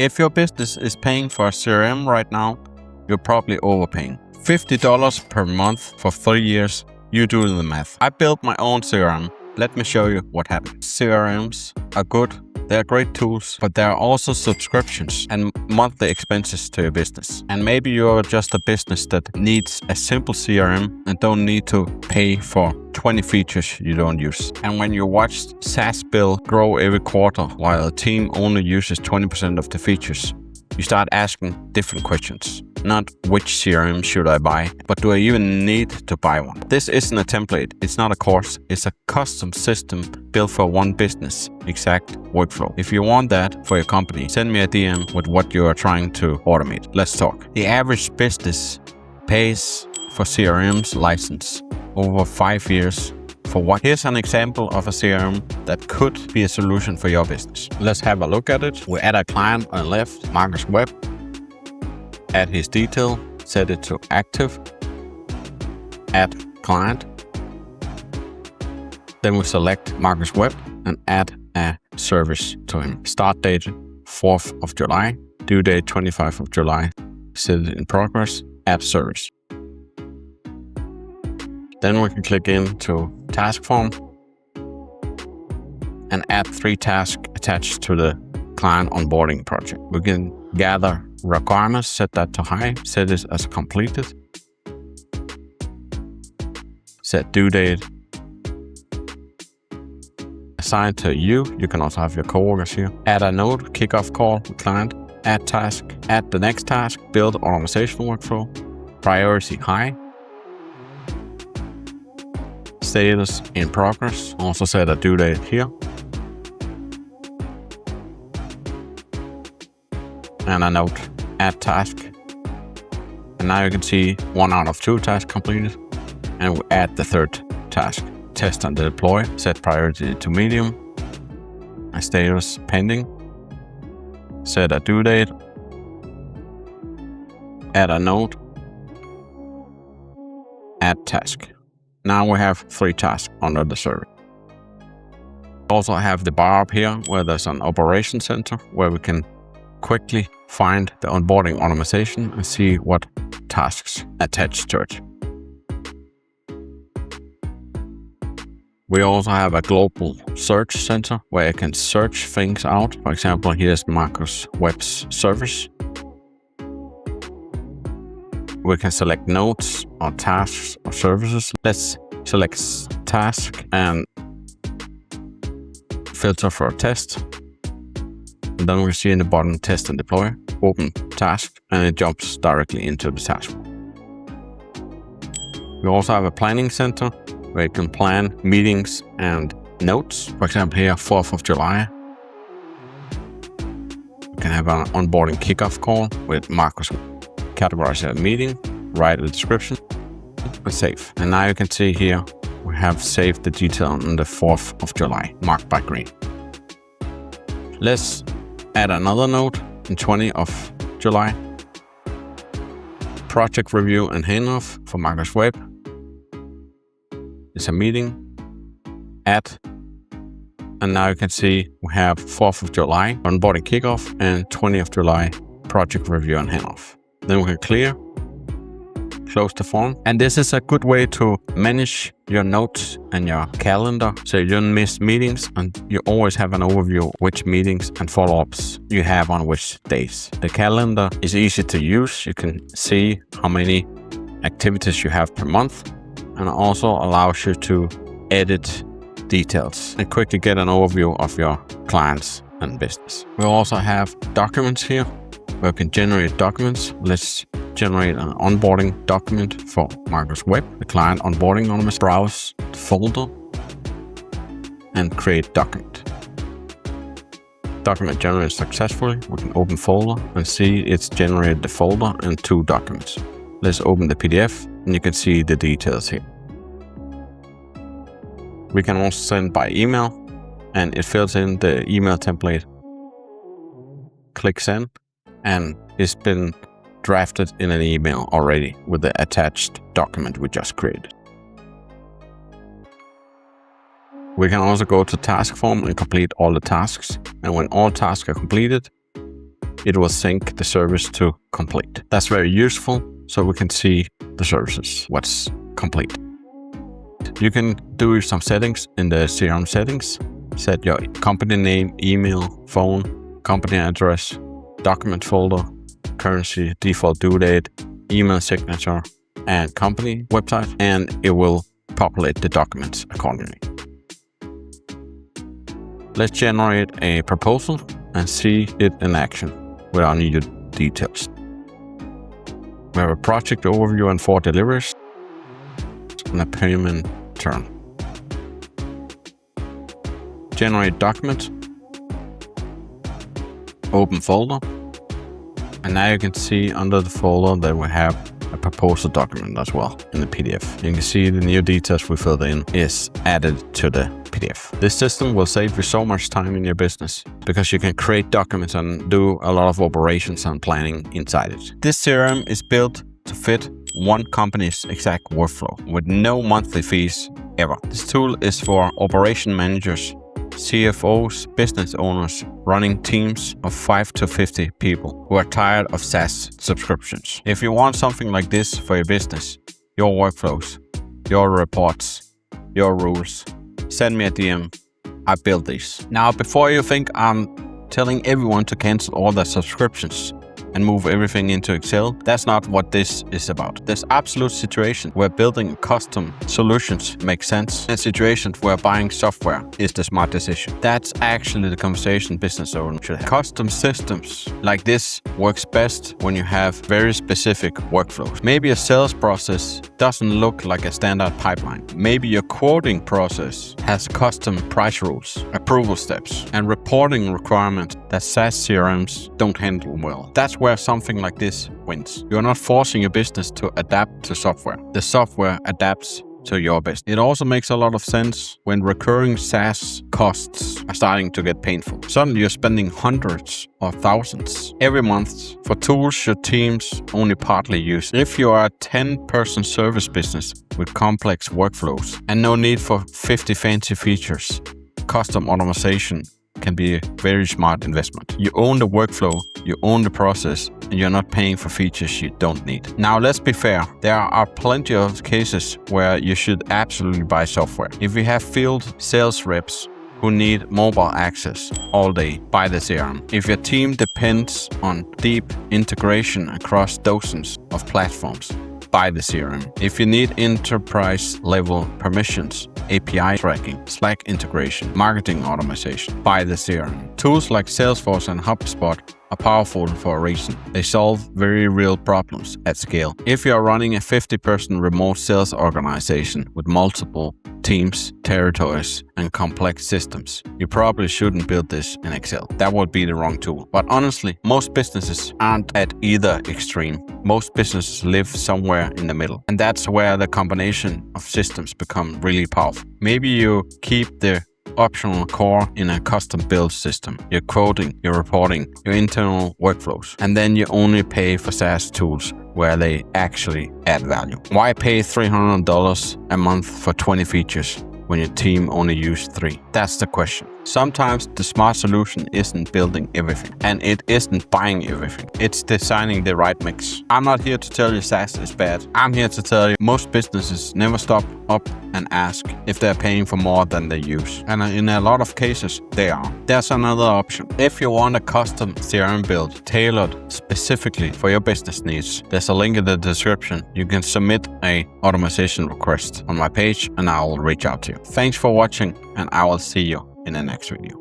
If your business is paying for a CRM right now, you're probably overpaying. $50 per month for 3 years, you do the math. I built my own CRM. Let me show you what happened. CRMs are good. They're great tools, but there are also subscriptions and monthly expenses to your business. And maybe you're just a business that needs a simple CRM and don't need to pay for 20 features you don't use. And when you watch SaaS bill grow every quarter while a team only uses 20% of the features, you start asking different questions. Not which CRM should I buy, but do I even need to buy one? This isn't a template. It's not a course. It's a custom system built for one business exact workflow. If you want that for your company, send me a DM with what you are trying to automate. Let's talk. The average business pays for CRM's license over 5 years. For what? Here's an example of a CRM that could be a solution for your business. Let's have a look at it. We add a client on the left, Marcus Webb. Add his detail, set it to active, add client. Then we select Marcus Webb and add a service to him. Start date 4th of July, due date 25th of July. Set it in progress, add service. Then we can click into task form and add 3 tasks attached to the client onboarding project. We can gather requirements, set that to high, set it as completed, set due date, assign to you. You can also have your coworkers here. Add a node, kickoff call with client, add task, add the next task, build organizational workflow, priority high, status in progress, also set a due date here, and a note, add task. And now you can see 1 out of 2 tasks completed, and we add the 3rd task. Test and deploy, set priority to medium, a status pending, set a due date, add a note, add task. Now we have 3 tasks under the service. We also have the bar up here where there's an operation center where we can quickly find the onboarding automation and see what tasks attached to it. We also have a global search center where I can search things out. For example, here's Marcus Webb's service. We can select nodes or tasks or services. Let's select task and filter for a test. And then we see in the bottom test and deploy, open task, and it jumps directly into the task. We also have a planning center where you can plan meetings and notes. For example, here, 4th of July. You can have an onboarding kickoff call with Marcus. Categorize a meeting, write a description, and save. And now you can see here, we have saved the detail on the 4th of July, marked by green. Let's add another note on 20th of July. Project review and handoff for Marcus Webb. It's a meeting, add, and now you can see we have 4th of July, onboarding kickoff, and 20th of July, project review and handoff. Then we can clear, close the form. And this is a good way to manage your notes and your calendar so you don't miss meetings and you always have an overview of which meetings and follow-ups you have on which days. The calendar is easy to use. You can see how many activities you have per month, and also allows you to edit details and quickly get an overview of your clients and business. We also have documents here where you can generate documents. Let's generate an onboarding document for Marcus Webb, the client onboarding anonymous. Browse the folder and create document. Document generated successfully. We can open folder and see it's generated the folder and 2 documents. Let's open the PDF and you can see the details here. We can also send by email and it fills in the email template. Click send and it's been drafted in an email already with the attached document we just created. We can also go to task form and complete all the tasks. And when all tasks are completed, it will sync the service to complete. That's very useful, so we can see the services, what's complete. You can do some settings in the CRM settings. Set your company name, email, phone, company address, document folder, currency, default due date, email signature, and company website, and it will populate the documents accordingly. Let's generate a proposal and see it in action with our new details. We have a project overview and 4 deliveries and a payment term. Generate document, open folder, and now you can see under the folder that we have a proposal document as well in the PDF. You can see the new details we filled in is added to the PDF. This system will save you so much time in your business because you can create documents and do a lot of operations and planning inside it. This CRM is built to fit one company's exact workflow with no monthly fees ever. This tool is for operation managers, CFOs, business owners running teams of 5 to 50 people who are tired of SaaS subscriptions. If you want something like this for your business, your workflows, your reports, your rules, send me a DM. I built these. Now, before you think I'm telling everyone to cancel all their subscriptions and move everything into Excel, that's not what this is about. There's absolute situations where building custom solutions makes sense, and situations where buying software is the smart decision. That's actually the conversation business owners should have. Custom systems like this works best when you have very specific workflows. Maybe a sales process doesn't look like a standard pipeline. Maybe your quoting process has custom price rules, approval steps, and reporting requirements that SaaS CRMs don't handle well. That's where something like this wins. You're not forcing your business to adapt to software. The software adapts to your business. It also makes a lot of sense when recurring SaaS costs are starting to get painful. Suddenly you're spending hundreds or thousands every month for tools your teams only partly use. If you are a 10-person service business with complex workflows and no need for 50 fancy features, custom automation can be a very smart investment. You own the workflow, you own the process, and you're not paying for features you don't need. Now, let's be fair. There are plenty of cases where you should absolutely buy software. If you have field sales reps who need mobile access all day, buy the CRM. If your team depends on deep integration across dozens of platforms, buy the CRM. If you need enterprise-level permissions, API tracking, Slack integration, marketing automation, buy the CRM. Tools like Salesforce and HubSpot are powerful for a reason. They solve very real problems at scale. If you are running a 50-person remote sales organization with multiple teams, territories, and complex systems, you probably shouldn't build this in Excel. That would be the wrong tool. But honestly, most businesses aren't at either extreme. Most businesses live somewhere in the middle. And that's where the combination of systems become really powerful. Maybe you keep the optional core in a custom build system, your quoting, your reporting, your internal workflows, and then you only pay for SaaS tools where they actually add value. Why pay $300 a month for 20 features when your team only use 3? That's the question. Sometimes the smart solution isn't building everything, and it isn't buying everything. It's designing the right mix. I'm not here to tell you SaaS is bad. I'm here to tell you most businesses never stop up and ask if they're paying for more than they use. And in a lot of cases, they are. There's another option. If you want a custom CRM build tailored specifically for your business needs, there's a link in the description. You can submit a automation request on my page and I will reach out to you. Thanks for watching, and I will see you in the next video.